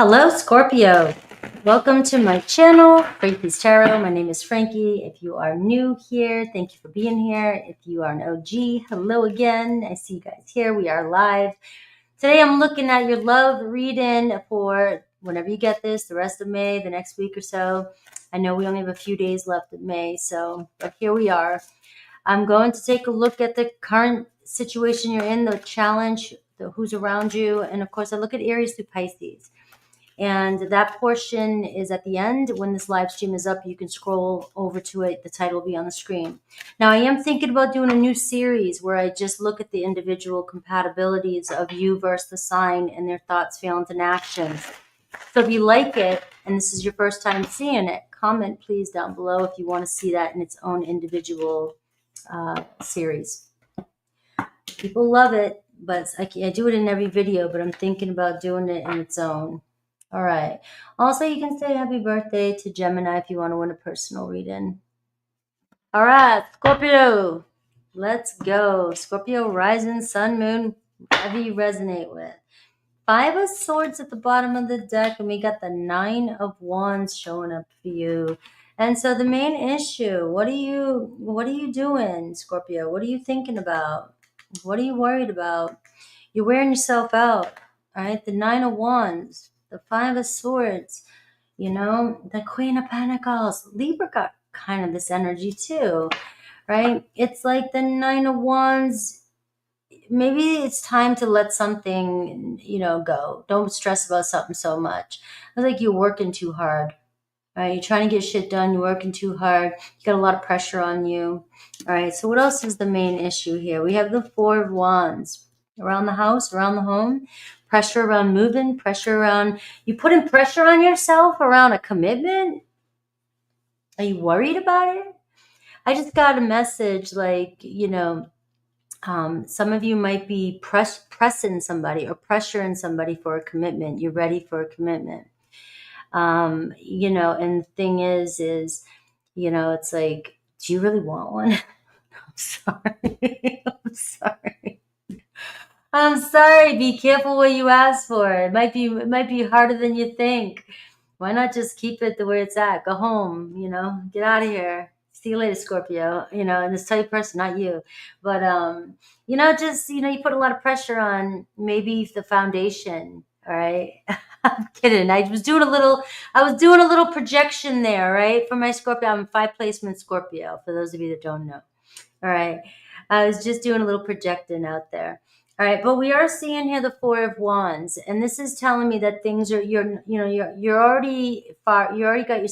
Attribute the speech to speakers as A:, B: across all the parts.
A: Hello, Scorpio. Welcome to my channel, Frankie's Tarot. My name is Frankie. If you are new here, thank you for being here. If you are an OG, hello again. I see you guys here. We are live. Today I'm looking at your love reading for whenever you get this, the rest of May, the next week or so. I know we only have a few days left of May, but here we are. I'm going to take a look at the current situation you're in, the challenge, who's around you, and of course I look at Aries through Pisces. And that portion is at the end. When this live stream is up, you can scroll over to it. The title will be on the screen. Now, I am thinking about doing a new series where I just look at the individual compatibilities of you versus the sign and their thoughts, feelings, and actions. So if you like it, and this is your first time seeing it, comment please down below if you want to see that in its own individual series. People love it, but I do it in every video, but I'm thinking about doing it in its own. All right. Also, you can say happy birthday to Gemini if you want to win a personal reading. All right, Scorpio. Let's go. Scorpio, rising, sun, moon, whatever you resonate with. 5 of Swords at the bottom of the deck, and we got the 9 of Wands showing up for you. And so the main issue, what are you doing, Scorpio? What are you thinking about? What are you worried about? You're wearing yourself out, all right? The 9 of Wands, the 5 of Swords, the Queen of Pentacles. Libra got kind of this energy too, right? It's like the 9 of Wands. Maybe it's time to let something, go. Don't stress about something so much. It's like you're working too hard, right? You're trying to get shit done. You're working too hard. You got a lot of pressure on you. All right. So what else is the main issue here? We have the 4 of Wands. Around the house, around the home, pressure around moving, pressure around, you putting pressure on yourself around a commitment? Are you worried about it? I just got a message like, some of you might be pressing somebody or pressuring somebody for a commitment. You're ready for a commitment. And the thing is, it's like, do you really want one? I'm sorry. I'm sorry. I'm sorry. Be careful what you ask for. It might be harder than you think. Why not just keep it the way it's at? Go home, get out of here. See you later, Scorpio. And this type of person, not you. But you put a lot of pressure on maybe the foundation. All right. I'm kidding. I was doing a little projection there, right? For my Scorpio. I'm 5 placement Scorpio, for those of you that don't know. All right. I was just doing a little projecting out there. All right, but we are seeing here the 4 of Wands, and this is telling me that things are you're already far. You already got your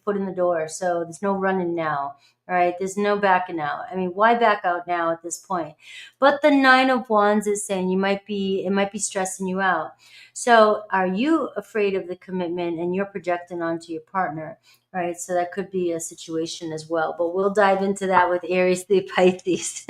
A: foot in the door, so there's no running now. All right, there's no backing out. I mean, why back out now at this point? But the 9 of Wands is saying it might be stressing you out. So, are you afraid of the commitment, and you're projecting onto your partner? All right, so that could be a situation as well. But we'll dive into that with Aries through Pisces.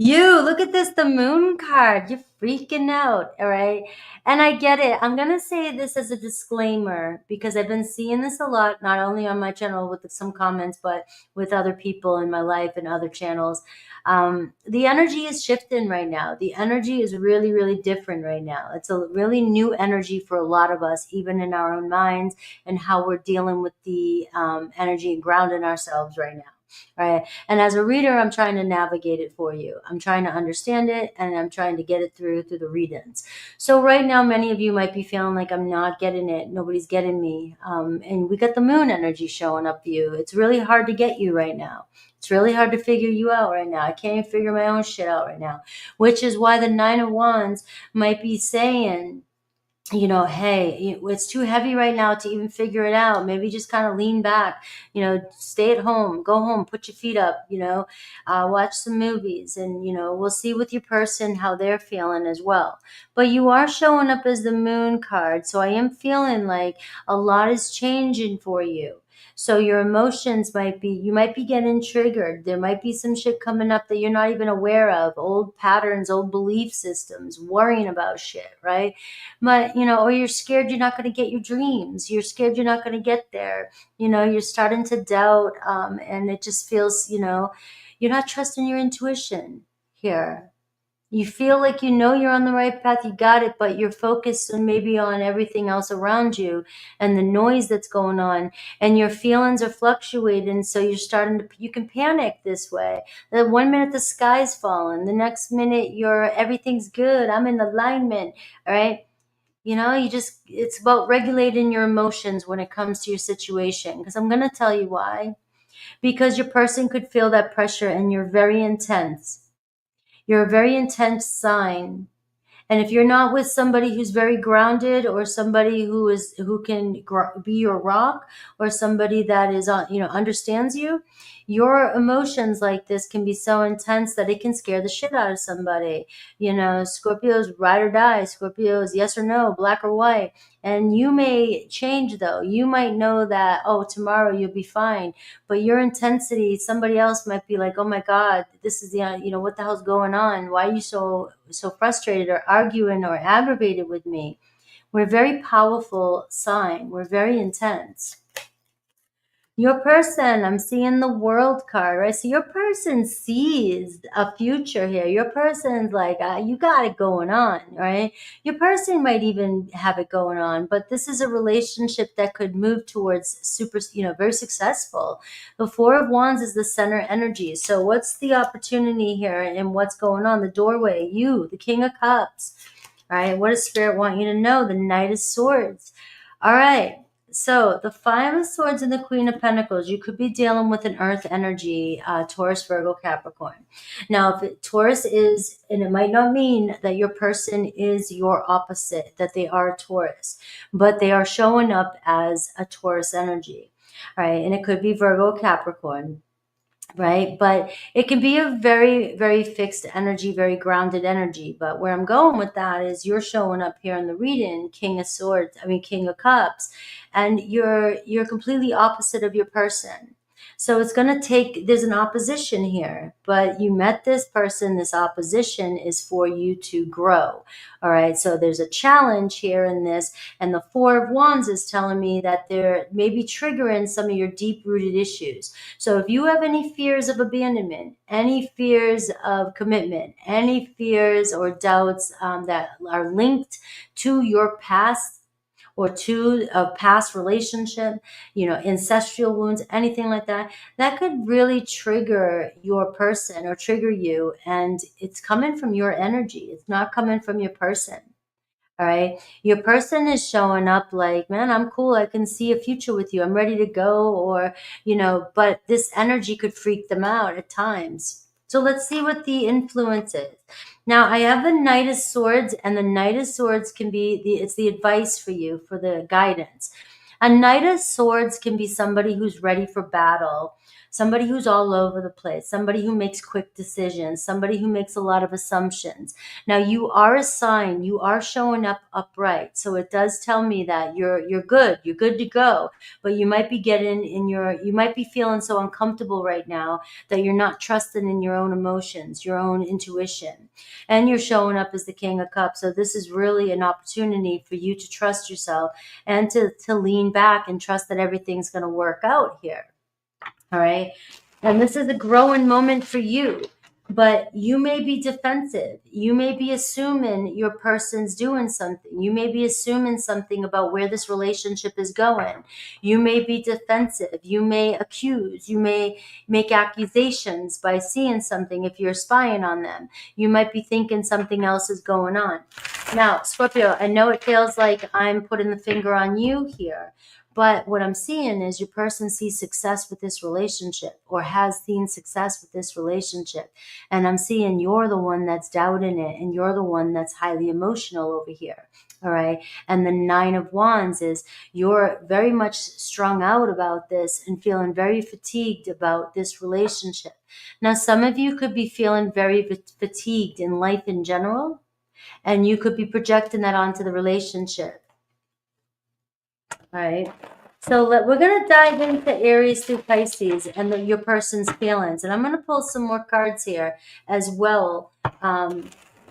A: You look at this, the moon card. You're freaking out, all right? And I get it. I'm going to say this as a disclaimer because I've been seeing this a lot, not only on my channel with some comments, but with other people in my life and other channels. The energy is shifting right now. The energy is really, really different right now. It's a really new energy for a lot of us, even in our own minds and how we're dealing with the energy and grounding ourselves right now. Right. And as a reader, I'm trying to navigate it for you. I'm trying to understand it and I'm trying to get it through the readings. So right now, many of you might be feeling like I'm not getting it. Nobody's getting me. And we got the moon energy showing up for you. It's really hard to get you right now. It's really hard to figure you out right now. I can't even figure my own shit out right now, which is why the 9 of Wands might be saying, hey, it's too heavy right now to even figure it out. Maybe just kind of lean back, stay at home, go home, put your feet up, watch some movies and, we'll see with your person how they're feeling as well. But you are showing up as the moon card. So I am feeling like a lot is changing for you. So your emotions you might be getting triggered. There might be some shit coming up that you're not even aware of, old patterns, old belief systems, worrying about shit, right? But, or you're scared you're not going to get your dreams. You're scared you're not going to get there. You're starting to doubt. And it just feels, you're not trusting your intuition here. You feel like you know you're on the right path, you got it, but you're focused on maybe on everything else around you and the noise that's going on, and your feelings are fluctuating. So you're starting to, you can panic this way. That 1 minute the sky's falling, the next minute everything's good, I'm in alignment, all right? You know, it's about regulating your emotions when it comes to your situation. Because I'm going to tell you why. Because your person could feel that pressure and you're very intense. You're a very intense sign, and if you're not with somebody who's very grounded, or somebody who can be your rock, or somebody that is on, understands you, your emotions like this can be so intense that it can scare the shit out of somebody. Scorpio's ride or die. Scorpio's yes or no, black or white. And you may change though. You might know that, oh, tomorrow you'll be fine. But your intensity, somebody else might be like, oh my God, this is what the hell's going on? Why are you so frustrated or arguing or aggravated with me? We're a very powerful sign. We're very intense. Your person, I'm seeing the world card, right? So your person sees a future here. Your person's like, you got it going on, right? Your person might even have it going on, but this is a relationship that could move towards super, very successful. The Four of Wands is the center energy. So what's the opportunity here and what's going on? The doorway, you, the King of Cups, right? What does Spirit want you to know? The Knight of Swords. All right. So the Five of Swords and the Queen of Pentacles, you could be dealing with an earth energy, Taurus, Virgo, Capricorn. Now, if Taurus is, and it might not mean that your person is your opposite, that they are Taurus, but they are showing up as a Taurus energy, right? And it could be Virgo, Capricorn, right? But it can be a very, very fixed energy, very grounded energy. But where I'm going with that is you're showing up here in the reading, King of Cups, and you're completely opposite of your person. So it's going to take, there's an opposition here, but you met this person. This opposition is for you to grow. All right. So there's a challenge here in this. And the Four of Wands is telling me that they're maybe triggering some of your deep rooted issues. So if you have any fears of abandonment, any fears of commitment, any fears or doubts that are linked to your past, or to a past relationship, ancestral wounds, anything like that, that could really trigger your person or trigger you. And it's coming from your energy. It's not coming from your person. All right. Your person is showing up like, man, I'm cool. I can see a future with you. I'm ready to go. Or, but this energy could freak them out at times. So let's see what the influence is. Now, I have the Knight of Swords, and the Knight of Swords can be it's the advice for you, for the guidance. A Knight of Swords can be somebody who's ready for battle, somebody who's all over the place, somebody who makes quick decisions, somebody who makes a lot of assumptions. Now, you are a sign, you are showing up upright. So it does tell me that you're good to go, but you might be you might be feeling so uncomfortable right now that you're not trusting in your own emotions, your own intuition. And you're showing up as the King of Cups. So this is really an opportunity for you to trust yourself and to lean back and trust that everything's going to work out here. All right. And this is a growing moment for you, but you may be defensive. You may be assuming your person's doing something. You may be assuming something about where this relationship is going. You may be defensive. You may accuse. You may make accusations by seeing something if you're spying on them. You might be thinking something else is going on. Now, Scorpio, I know it feels like I'm putting the finger on you here. But what I'm seeing is your person sees success with this relationship, or has seen success with this relationship. And I'm seeing you're the one that's doubting it, and you're the one that's highly emotional over here. All right. And the Nine of Wands is you're very much strung out about this and feeling very fatigued about this relationship. Now, some of you could be feeling very fatigued in life in general, and you could be projecting that onto the relationship. All right. So we're going to dive into Aries through Pisces and your person's feelings. And I'm going to pull some more cards here as well.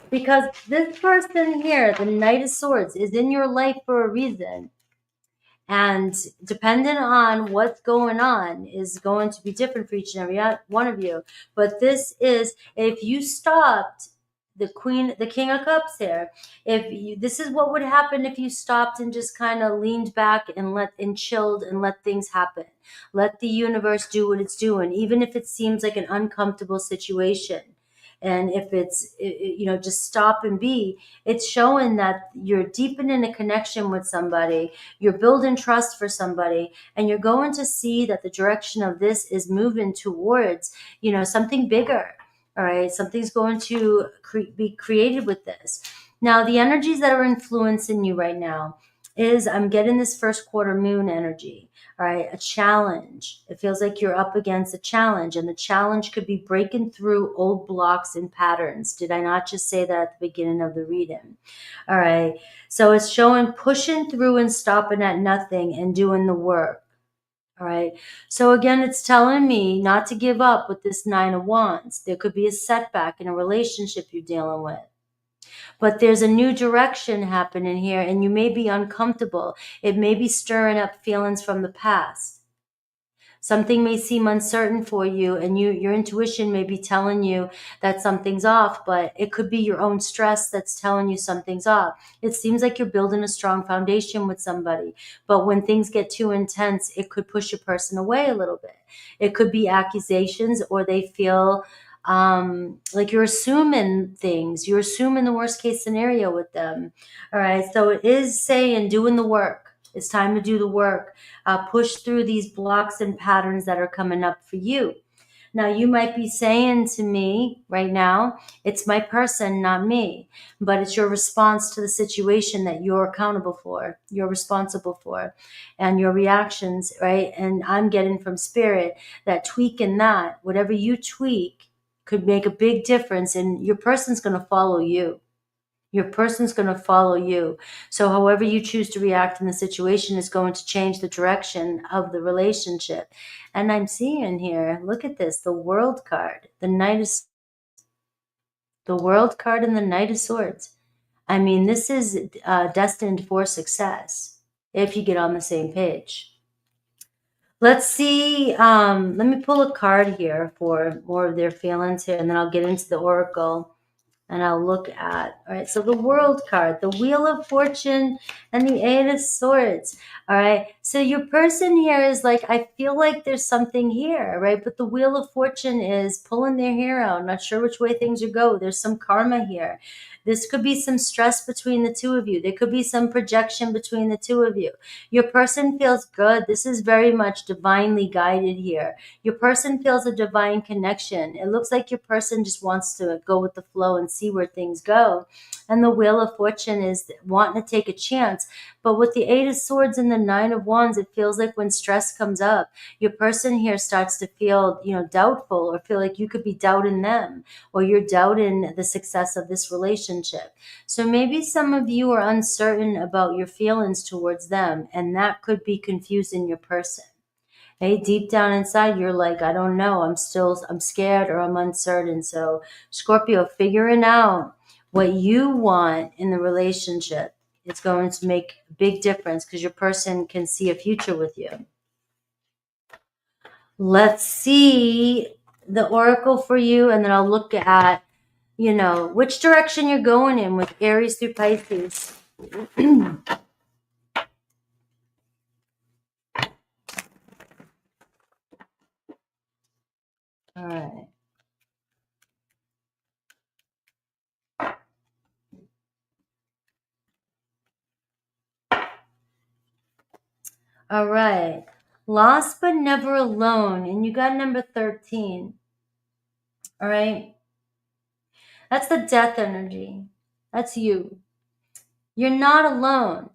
A: Because this person here, the Knight of Swords, is in your life for a reason. And depending on what's going on is going to be different for each and every one of you. But this is, if you stopped the King of Cups here. This is what would happen if you stopped and just kind of leaned back and chilled and let things happen. Let the universe do what it's doing, even if it seems like an uncomfortable situation. And if it's, just stop and be, it's showing that you're deepening a connection with somebody, you're building trust for somebody, and you're going to see that the direction of this is moving towards, something bigger. All right. Something's going to be created with this. Now, the energies that are influencing you right now is I'm getting this first quarter moon energy. All right, a challenge. It feels like you're up against a challenge, and the challenge could be breaking through old blocks and patterns. Did I not just say that at the beginning of the reading? All right, so it's showing pushing through and stopping at nothing and doing the work. All right, so again, it's telling me not to give up with this Nine of Wands. There could be a setback in a relationship you're dealing with. But there's a new direction happening here, and you may be uncomfortable. It may be stirring up feelings from the past. Something may seem uncertain for you, and your intuition may be telling you that something's off, but it could be your own stress that's telling you something's off. It seems like you're building a strong foundation with somebody, but when things get too intense, it could push a person away a little bit. It could be accusations, or they feel like you're assuming things. You're assuming the worst case scenario with them. All right. So it is saying doing the work. It's time to do the work. Push through these blocks and patterns that are coming up for you. Now, you might be saying to me right now, it's my person, not me, but it's your response to the situation that you're accountable for, you're responsible for, and your reactions, right? And I'm getting from spirit that tweaking that, whatever you tweak, could make a big difference, and your person's going to follow you. Your person's going to follow you. So however you choose to react in the situation is going to change the direction of the relationship. And I'm seeing here, look at this, the World card, the World card and the Knight of Swords. I mean, this is destined for success if you get on the same page. Let's see. Let me pull a card here for more of their feelings here, and then I'll get into the oracle and I'll look at. All right, so the World card, the Wheel of Fortune, and the Eight of Swords. All right, so your person here is like, I feel like there's something here, right? But the Wheel of Fortune is pulling their hair out, not sure which way things are going. There's some karma here. This could be some stress between the two of you. There could be some projection between the two of you. Your person feels good. This is very much divinely guided here. Your person feels a divine connection. It looks like your person just wants to go with the flow and see where things go. And the Wheel of Fortune is wanting to take a chance. But with the Eight of Swords and the Nine of Wands, it feels like when stress comes up, your person here starts to feel, doubtful, or feel like you could be doubting them, or you're doubting the success of this relationship. So maybe some of you are uncertain about your feelings towards them, and that could be confusing your person. Hey, deep down inside, you're like, I don't know, I'm scared, or I'm uncertain. So Scorpio, figuring out what you want in the relationship, it's going to make a big difference, because your person can see a future with you. Let's see the oracle for you, and then I'll look at, which direction you're going in with Aries through Pisces. All right. All right. Lost but never alone. And you got number 13. All right. That's the death energy. That's you. You're not alone.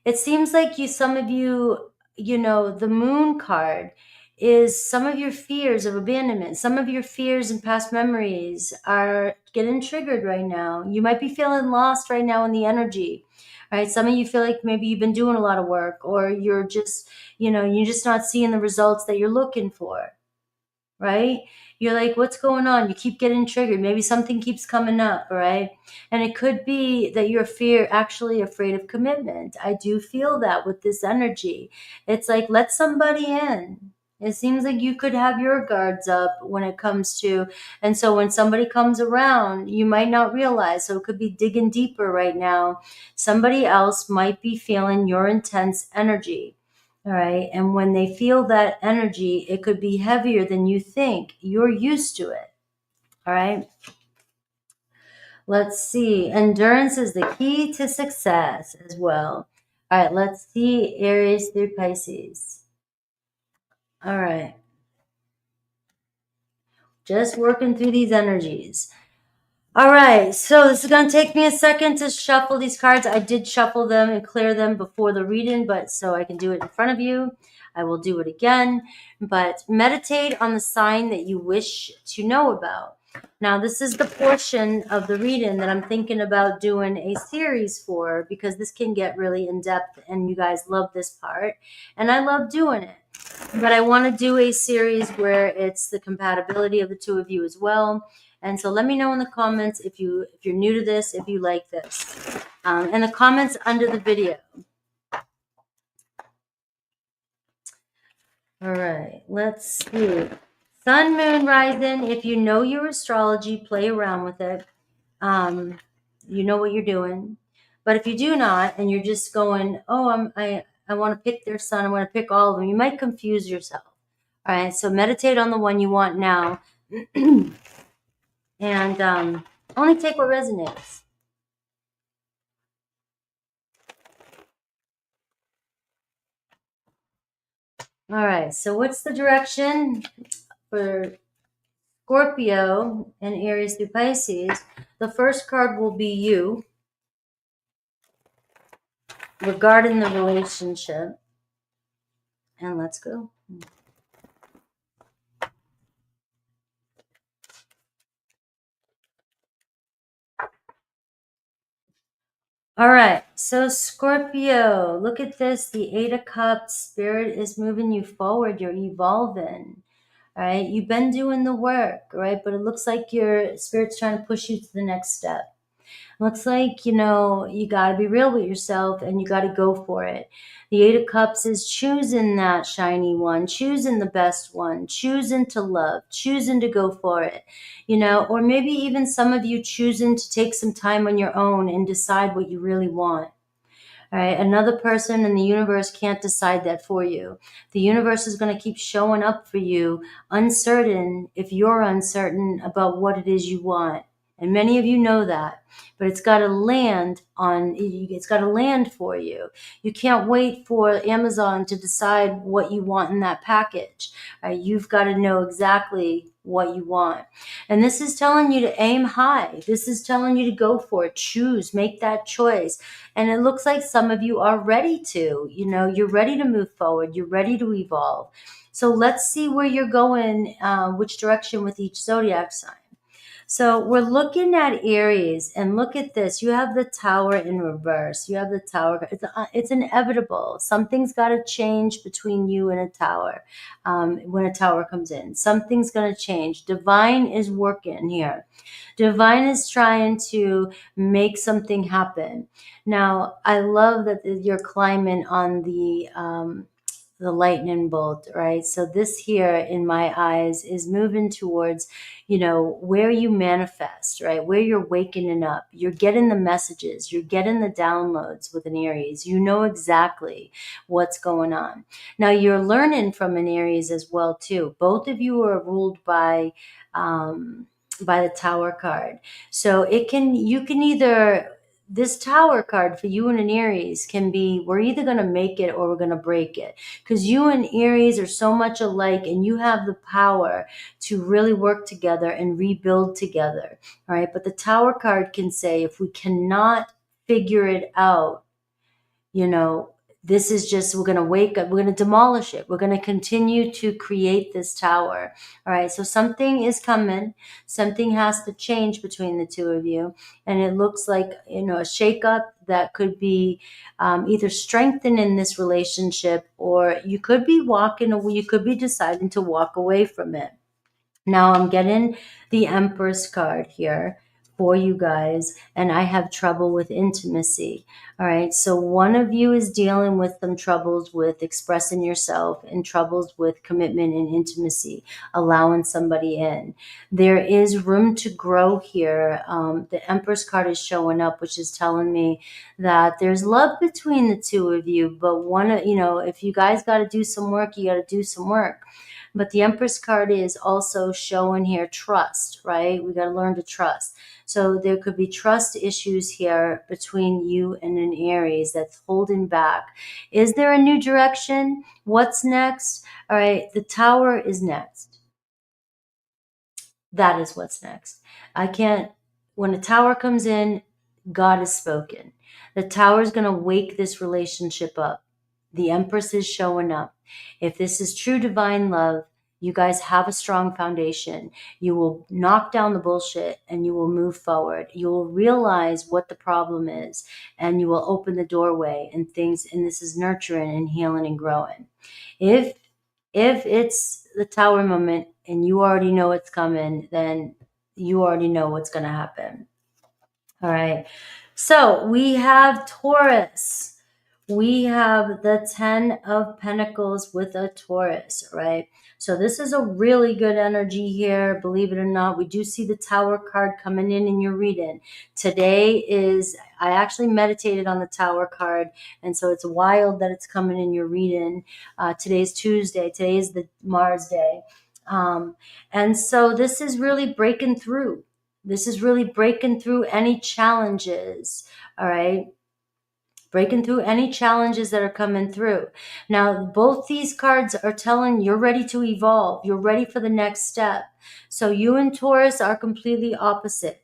A: It seems like some of you, the Moon card is some of your fears of abandonment. Some of your fears and past memories are getting triggered right now. You might be feeling lost right now in the energy, right? Some of you feel like maybe you've been doing a lot of work, or you're just, you're just not seeing the results that you're looking for, right? You're like, what's going on? You keep getting triggered. Maybe something keeps coming up, right? And it could be that you're actually afraid of commitment. I do feel that with this energy. It's like, let somebody in. It seems like you could have your guards up when it comes to, and so when somebody comes around, you might not realize, so it could be digging deeper right now. Somebody else might be feeling your intense energy. All right. And when they feel that energy, it could be heavier than you think. You're used to it. All right. Let's see. Endurance is the key to success as well. All right. Let's see Aries through Pisces. All right. Just working through these energies. All right, so this is going to take me a second to shuffle these cards. I did shuffle them and clear them before the reading, but so I can do it in front of you. I will do it again, but meditate on the sign that you wish to know about. Now, this is the portion of the reading that I'm thinking about doing a series for, because this can get really in-depth, and you guys love this part, and I love doing it. But I want to do a series where it's the compatibility of the two of you as well. And so let me know in the comments if you're new to this, if you like this. And the comments under the video. All right, let's see. Sun, moon, rising. If you know your astrology, play around with it. You know what you're doing. But if you do not, and you're just going, oh, I want to pick their sun, I want to pick all of them, you might confuse yourself. All right, so meditate on the one you want now. And only take what resonates. All right, so what's the direction for Scorpio and Aries through Pisces? The first card will be you regarding the relationship. And let's go. All right, so Scorpio, look at this. The Eight of Cups, Spirit is moving you forward. You're evolving. All right, you've been doing the work, right? But it looks like your Spirit's trying to push you to the next step. Looks like, you got to be real with yourself and you got to go for it. The Eight of Cups is choosing that shiny one, choosing the best one, choosing to love, choosing to go for it, or maybe even some of you choosing to take some time on your own and decide what you really want. All right, another person in the universe can't decide that for you. The universe is going to keep showing up for you, uncertain if you're uncertain about what it is you want. And many of you know that, but it's got to land for you. You can't wait for Amazon to decide what you want in that package. Right? You've got to know exactly what you want. And this is telling you to aim high. This is telling you to go for it. Choose, make that choice. And it looks like some of you are ready to, you're ready to move forward. You're ready to evolve. So let's see where you're going, which direction with each zodiac sign. So we're looking at Aries, and look at this. You have the Tower in reverse. You have the Tower. It's inevitable. Something's got to change between you and a Tower when a Tower comes in. Something's going to change. Divine is working here. Divine is trying to make something happen. Now, I love that you're climbing on the lightning bolt, right? So this here in my eyes is moving towards, where you manifest, right? Where you're waking up, you're getting the messages, you're getting the downloads with an Aries. You know exactly what's going on. Now you're learning from an Aries as well too. Both of you are ruled by the Tower card. So you can either, this Tower card for you and an Aries can be, we're either going to make it or we're going to break it, because you and Aries are so much alike and you have the power to really work together and rebuild together. All right. But the Tower card can say, if we cannot figure it out, this is just, we're going to wake up, we're going to demolish it. We're going to continue to create this tower. All right. So something is coming. Something has to change between the two of you. And it looks like, a shakeup that could be either strengthening this relationship, or you could be walking away. You could be deciding to walk away from it. Now I'm getting the Empress card here for you guys, and I have trouble with intimacy. All right, so one of you is dealing with some troubles with expressing yourself and troubles with commitment and intimacy, allowing somebody in. There is room to grow here. The Empress card is showing up, which is telling me that there's love between the two of you, but if you guys got to do some work, you got to do some work. But the Empress card is also showing here trust, right? We got to learn to trust. So there could be trust issues here between you and an Aries that's holding back. Is there a new direction? What's next? All right, the Tower is next. That is what's next. When a Tower comes in, God has spoken. The Tower is going to wake this relationship up. The Empress is showing up. If this is true divine love, you guys have a strong foundation. You will knock down the bullshit and you will move forward. You will realize what the problem is and you will open the doorway and this is nurturing and healing and growing. If it's the Tower moment and you already know it's coming, then you already know what's going to happen. All right. So we have Taurus. We have the 10 of Pentacles with a Taurus, right? So this is a really good energy here. Believe it or not, we do see the Tower card coming in your reading. I actually meditated on the Tower card, and so it's wild that it's coming in your reading. Today's Tuesday. Today is the Mars day. And so this is really breaking through. This is really breaking through any challenges, all right? Breaking through any challenges that are coming through. Now, both these cards are telling you're ready to evolve. You're ready for the next step. So you and Taurus are completely opposite,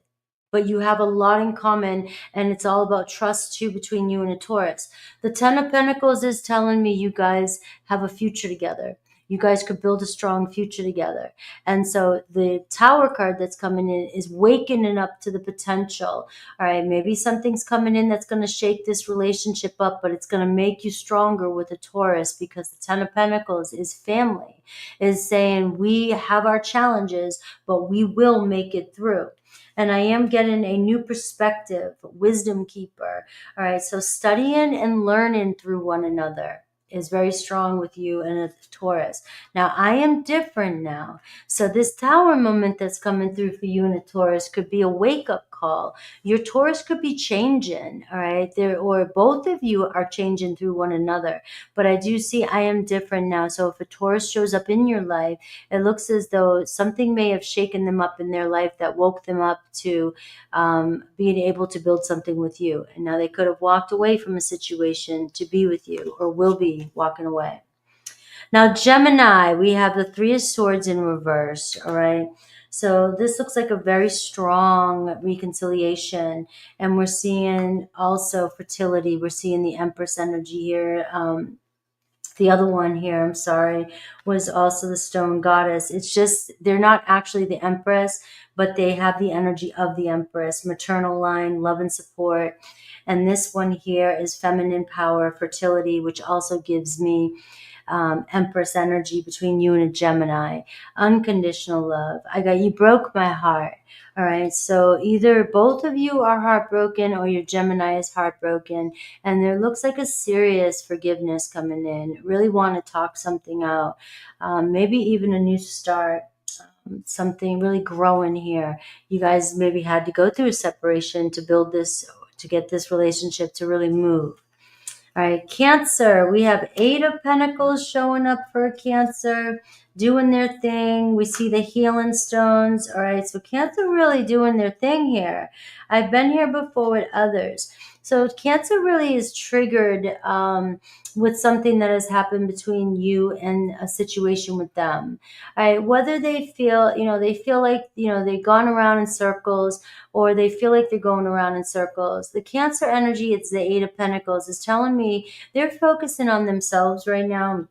A: but you have a lot in common, and it's all about trust too between you and a Taurus. The 10 of Pentacles is telling me you guys have a future together. You guys could build a strong future together. And so the Tower card that's coming in is waking up to the potential. All right, maybe something's coming in that's going to shake this relationship up, but it's going to make you stronger with a Taurus, because the 10 of Pentacles is family, is saying we have our challenges, but we will make it through. And I am getting a new perspective, wisdom keeper. All right, so studying and learning through one another is very strong with you and a Taurus. Now, I am different now. So this Tower moment that's coming through for you and a Taurus could be a wake-up call. Your Taurus could be changing, all right? Or both of you are changing through one another. But I do see I am different now. So if a Taurus shows up in your life, it looks as though something may have shaken them up in their life that woke them up to being able to build something with you. And now they could have walked away from a situation to be with you, or will be walking away. Now, Gemini, we have the 3 of Swords in reverse, all right? So this looks like a very strong reconciliation. And we're seeing also fertility. We're seeing the Empress energy here. The other one here, I'm sorry, was also the Stone Goddess. It's just, they're not actually the Empress, but they have the energy of the Empress, maternal line, love and support. And this one here is feminine power, fertility, which also gives me Empress energy between you and a Gemini. Unconditional love. You broke my heart. All right. So either both of you are heartbroken or your Gemini is heartbroken. And there looks like a serious forgiveness coming in. Really want to talk something out. Maybe even a new start. Something really growing here. You guys maybe had to go through a separation to build this, to get this relationship to really move. All right, Cancer. We have 8 of Pentacles showing up for Cancer, doing their thing. We see the healing stones. All right, so Cancer really doing their thing here. I've been here before with others. So Cancer really is triggered with something that has happened between you and a situation with them. All right, whether they feel, they feel like, they've gone around in circles, or they feel like they're going around in circles. The Cancer energy, it's the 8 of Pentacles, is telling me they're focusing on themselves right now.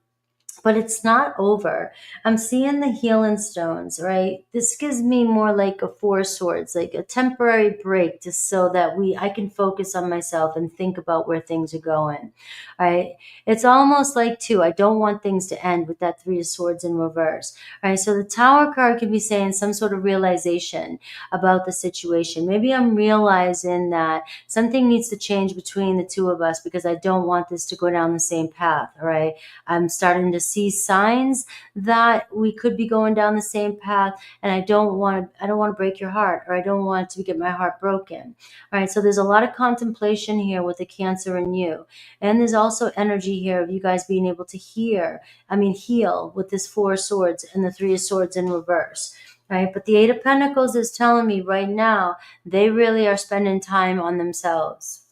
A: but it's not over. I'm seeing the healing stones, right? This gives me more like a four swords, like a temporary break, just so that I can focus on myself and think about where things are going. Right? It's almost like too, I don't want things to end with that three of swords in reverse. Right? So the tower card could be saying some sort of realization about the situation. Maybe I'm realizing that something needs to change between the two of us because I don't want this to go down the same path. Right? I'm starting to see signs that we could be going down the same path, and I don't want to break your heart, or I don't want to get my heart broken. All right, so there's a lot of contemplation here with the Cancer and you. And there's also energy here of you guys being able to heal with this four of swords and the three of swords in reverse. Right? But the Eight of Pentacles is telling me right now they really are spending time on themselves.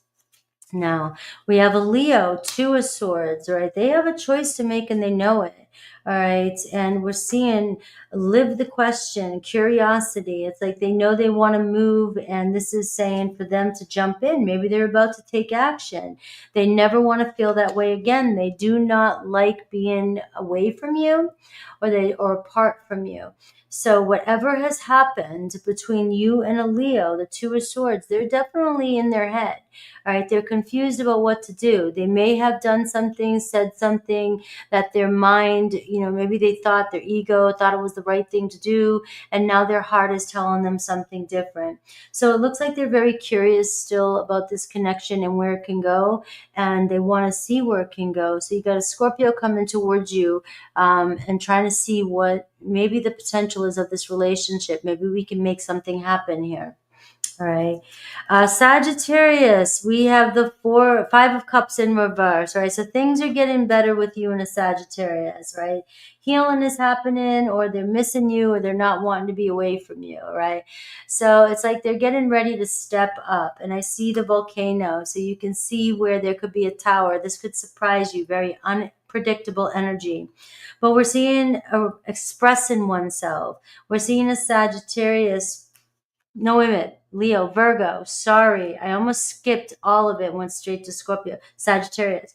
A: Now, we have a Leo, two of swords, right? They have a choice to make and they know it. All right. And we're seeing live the question, curiosity. It's like they know they want to move. And this is saying for them to jump in. Maybe they're about to take action. They never want to feel that way again. They do not like being away from you or apart from you. So whatever has happened between you and a Leo, the two of swords, they're definitely in their head. All right, they're confused about what to do. They may have done something, said something that their mind, maybe they thought their ego thought it was the right thing to do, and now their heart is telling them something different. So it looks like they're very curious still about this connection and where it can go, and they want to see where it can go. So you got a Scorpio coming towards you and trying to see what maybe the potential is of this relationship. Maybe we can make something happen here. All right. Sagittarius, we have the Five of Cups in reverse, right? So things are getting better with you in a Sagittarius, right? Healing is happening, or they're missing you, or they're not wanting to be away from you, right? So it's like they're getting ready to step up. And I see the volcano, so you can see where there could be a tower. This could surprise you, very unpredictable energy. But we're seeing expressing oneself. We're seeing a Sagittarius. No, wait a minute. Leo, Virgo. Sorry. I almost skipped all of it, went straight to Scorpio, Sagittarius.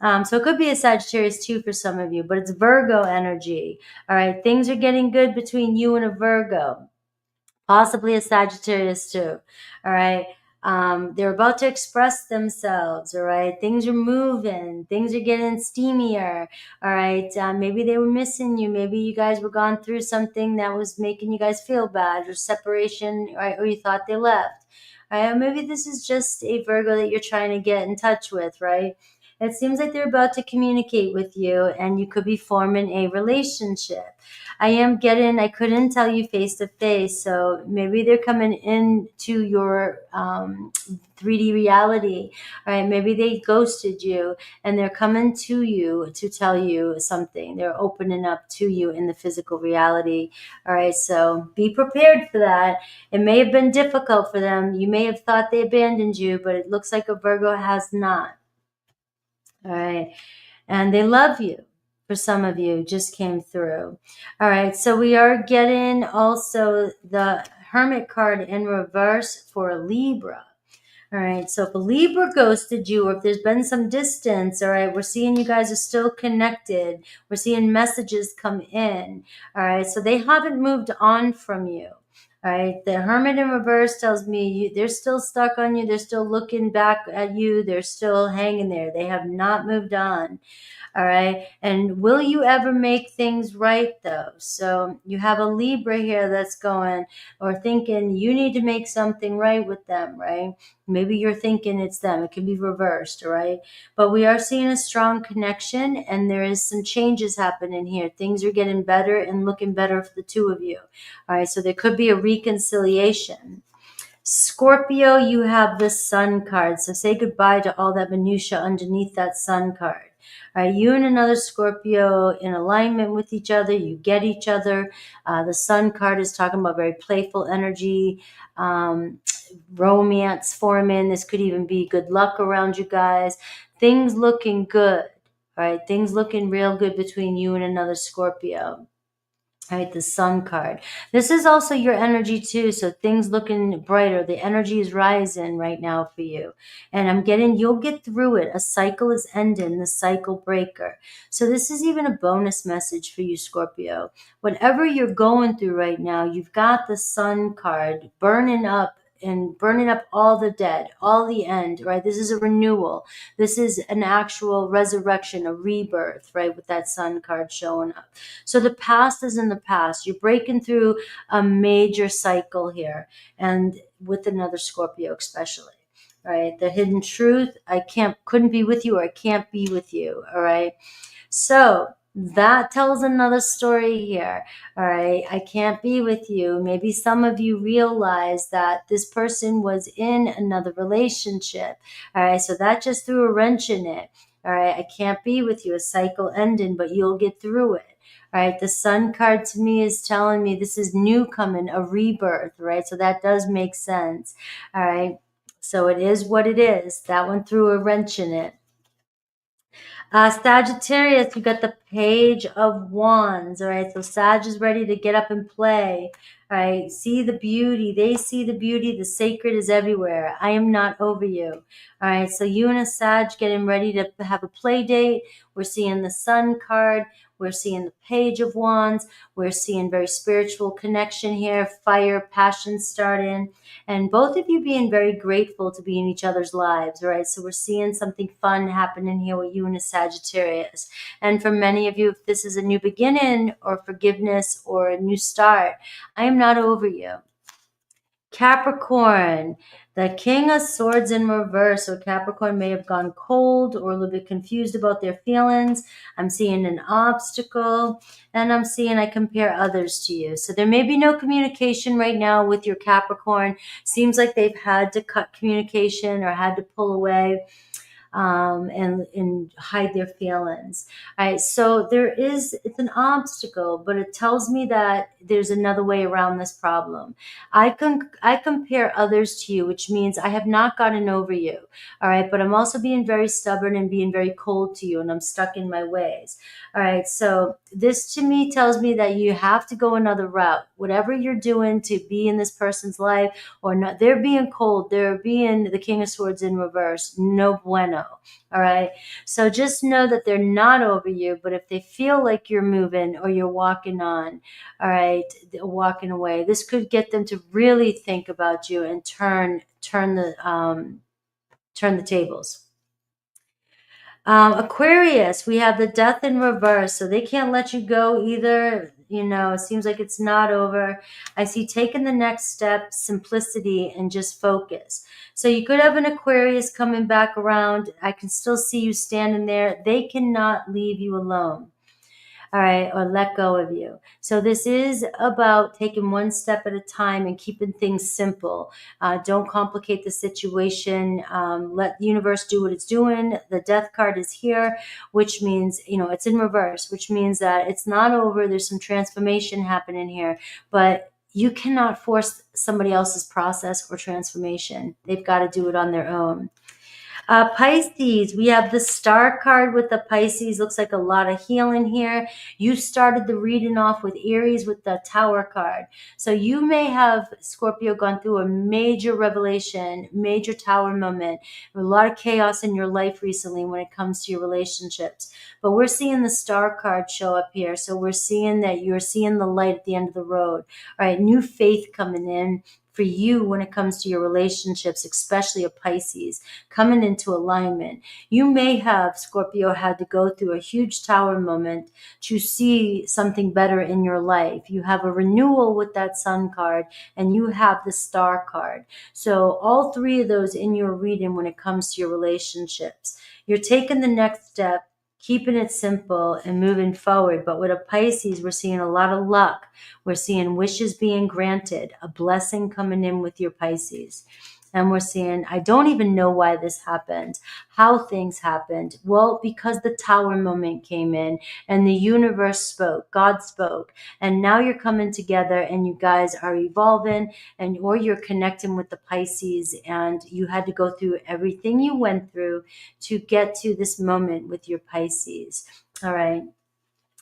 A: So it could be a Sagittarius too for some of you, but it's Virgo energy. All right. Things are getting good between you and a Virgo, possibly a Sagittarius too. All right. They're about to express themselves. All right. Things are moving. Things are getting steamier. All right. Maybe they were missing you. Maybe you guys were going through something that was making you guys feel bad, or separation, right? Or you thought they left. All right. Or maybe this is just a Virgo that you're trying to get in touch with, right? It seems like they're about to communicate with you, and you could be forming a relationship. I couldn't tell you face to face. So maybe they're coming into your 3D reality. All right. Maybe they ghosted you and they're coming to you to tell you something. They're opening up to you in the physical reality. All right. So be prepared for that. It may have been difficult for them. You may have thought they abandoned you, but it looks like a Virgo has not. All right. And they love you. For some of you, just came through. All right. So we are getting also the Hermit card in reverse for a Libra. All right. So if a Libra ghosted you, or if there's been some distance, all right, we're seeing you guys are still connected. We're seeing messages come in. All right. So they haven't moved on from you. All right. The Hermit in reverse tells me they're still stuck on you. They're still looking back at you. They're still hanging there. They have not moved on. All right. And will you ever make things right, though? So you have a Libra here that's going or thinking you need to make something right with them, right? Maybe you're thinking it's them. It can be reversed, all right? But we are seeing a strong connection, and there is some changes happening here. Things are getting better and looking better for the two of you. All right. So there could be a reconciliation. Scorpio, you have the Sun card. So say goodbye to all that minutia underneath that Sun card. All right, you and another Scorpio in alignment with each other. You get each other. The Sun card is talking about very playful energy, romance forming. This could even be good luck around you guys. Things looking good. All right, things looking real good between you and another Scorpio. All right, the Sun card. This is also your energy too, so things looking brighter. The energy is rising right now for you. And I'm getting, you'll get through it. A cycle is ending, the cycle breaker. So this is even a bonus message for you, Scorpio. Whatever you're going through right now, you've got the Sun card burning up and burning up all the dead, all the end, right? This is a renewal. This is an actual resurrection, a rebirth, right? With that Sun card showing up. So the past is in the past. You're breaking through a major cycle here, and with another Scorpio especially. All right. The hidden truth, couldn't be with you, or I can't be with you. All right. So that tells another story here. All right. I can't be with you. Maybe some of you realize that this person was in another relationship. All right. So that just threw a wrench in it. All right. I can't be with you. A cycle ending, but you'll get through it. All right. The Sun card to me is telling me this is new coming, a rebirth. Right. So that does make sense. All right. So it is what it is. That one threw a wrench in it. Sagittarius, you got the Page of Wands. All right, so Sag is ready to get up and play. All right, see the beauty. They see the beauty. The sacred is everywhere. I am not over you. All right, so you and a Sag getting ready to have a play date. We're seeing the Sun card. We're seeing the Page of Wands. We're seeing very spiritual connection here, fire, passion starting, and both of you being very grateful to be in each other's lives, right? So we're seeing something fun happening here with you and a Sagittarius. And for many of you, if this is a new beginning or forgiveness or a new start, I am not over you. Capricorn, the King of Swords in reverse. So Capricorn may have gone cold or a little bit confused about their feelings. I'm seeing an obstacle, and I'm seeing I compare others to you. So there may be no communication right now with your Capricorn. Seems like they've had to cut communication or had to pull away. And hide their feelings. All right, so it's an obstacle, but it tells me that there's another way around this problem. I compare others to you, which means I have not gotten over you. All right, but I'm also being very stubborn and being very cold to you, and I'm stuck in my ways. All right, so this to me tells me that you have to go another route. Whatever you're doing to be in this person's life or not, they're being cold, they're being the King of Swords in reverse. No bueno. All right. So just know that they're not over you, but if they feel like you're moving or you're walking on, all right, walking away, this could get them to really think about you and turn the tables. Aquarius, we have the Death in reverse, so they can't let you go either. You know, it seems like it's not over. I see taking the next step, simplicity, and just focus. So you could have an Aquarius coming back around. I can still see you standing there. They cannot leave you alone. All right, or let go of you. So this is about taking one step at a time and keeping things simple. Don't complicate the situation. Let the universe do what it's doing. The Death card is here, which means, it's in reverse, which means that it's not over. There's some transformation happening here, but you cannot force somebody else's process or transformation. They've got to do it on their own. Pisces, we have the Star card with the Pisces. Looks like a lot of healing here. You started the reading off with Aries with the Tower card. So you may have, Scorpio, gone through a major revelation, major Tower moment, a lot of chaos in your life recently when it comes to your relationships. But we're seeing the Star card show up here. So we're seeing that you're seeing the light at the end of the road. All right, new faith coming in for you when it comes to your relationships, especially a Pisces, coming into alignment. You may have, Scorpio, had to go through a huge Tower moment to see something better in your life. You have a renewal with that Sun card, and you have the Star card. So all three of those in your reading when it comes to your relationships. You're taking the next step, keeping it simple and moving forward. But with a Pisces, we're seeing a lot of luck. We're seeing wishes being granted, a blessing coming in with your Pisces. And we're seeing, I don't even know why this happened, how things happened. Well, because the Tower moment came in and the universe spoke, God spoke. And now you're coming together and you guys are evolving, or you're connecting with the Pisces, and you had to go through everything you went through to get to this moment with your Pisces. All right.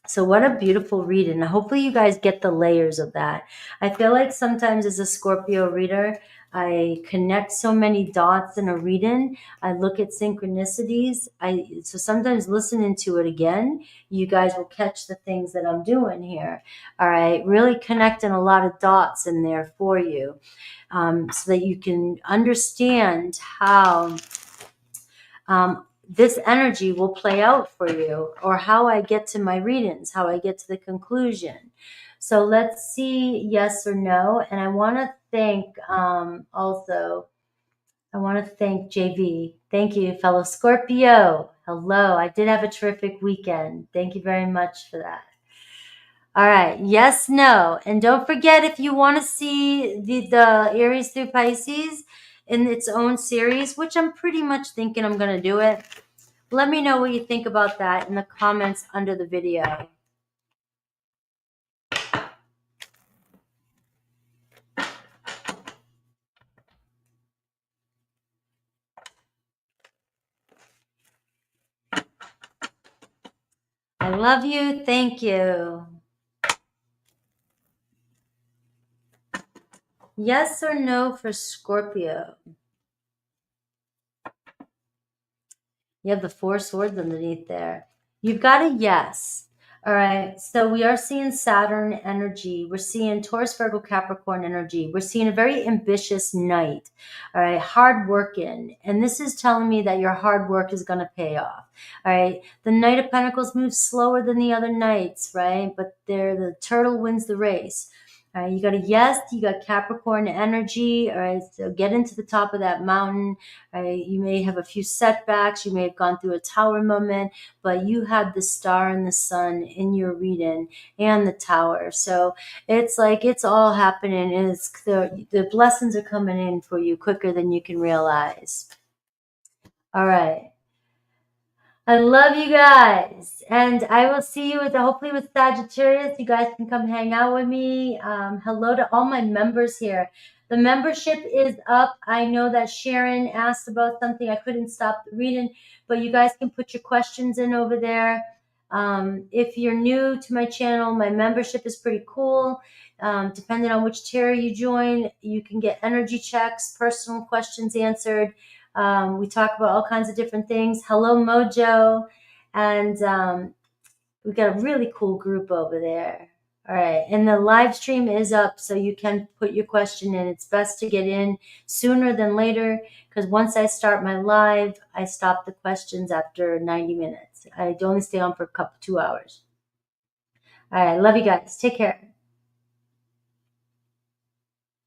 A: So what a beautiful read. And hopefully you guys get the layers of that. I feel like sometimes as a Scorpio reader, I connect so many dots in a reading. I look at synchronicities. So sometimes listening to it again, you guys will catch the things that I'm doing here. All right. Really connecting a lot of dots in there for you, so that you can understand how this energy will play out for you, or how I get to my readings, how I get to the conclusion. So let's see yes or no. And I want to thank also, I want to thank JV. Thank you, fellow Scorpio. Hello. I did have a terrific weekend. Thank you very much for that. All right. Yes, no. And don't forget, if you want to see the Aries through Pisces in its own series, which I'm pretty much thinking I'm going to do it, let me know what you think about that in the comments under the video. I love you. Thank you. Yes or no for Scorpio? You have the 4 swords underneath there. You've got a yes. All right. So we are seeing Saturn energy. We're seeing Taurus, Virgo, Capricorn energy. We're seeing a very ambitious night. All right. Hard working. And this is telling me that your hard work is going to pay off. All right. The Knight of Pentacles moves slower than the other knights, right? But the turtle wins the race. All right, you got a yes, you got Capricorn energy. All right, so get into the top of that mountain. All right, you may have a few setbacks. You may have gone through a tower moment, but you had the star and the sun in your reading and the tower. So it's like it's all happening, and it's the blessings are coming in for you quicker than you can realize. All right. I love you guys, and I will see you hopefully with Sagittarius. You guys can come hang out with me. Hello to all my members here. The membership is up. I know that Sharon asked about something. I couldn't stop the reading, but you guys can put your questions in over there. If you're new to my channel, my membership is pretty cool. Depending on which tier you join, you can get energy checks, personal questions answered. We talk about all kinds of different things. Hello, Mojo. And we got a really cool group over there. All right. And the live stream is up, so you can put your question in. It's best to get in sooner than later, because once I start my live, I stop the questions after 90 minutes. I only stay on for 2 hours. All right. Love you guys. Take care.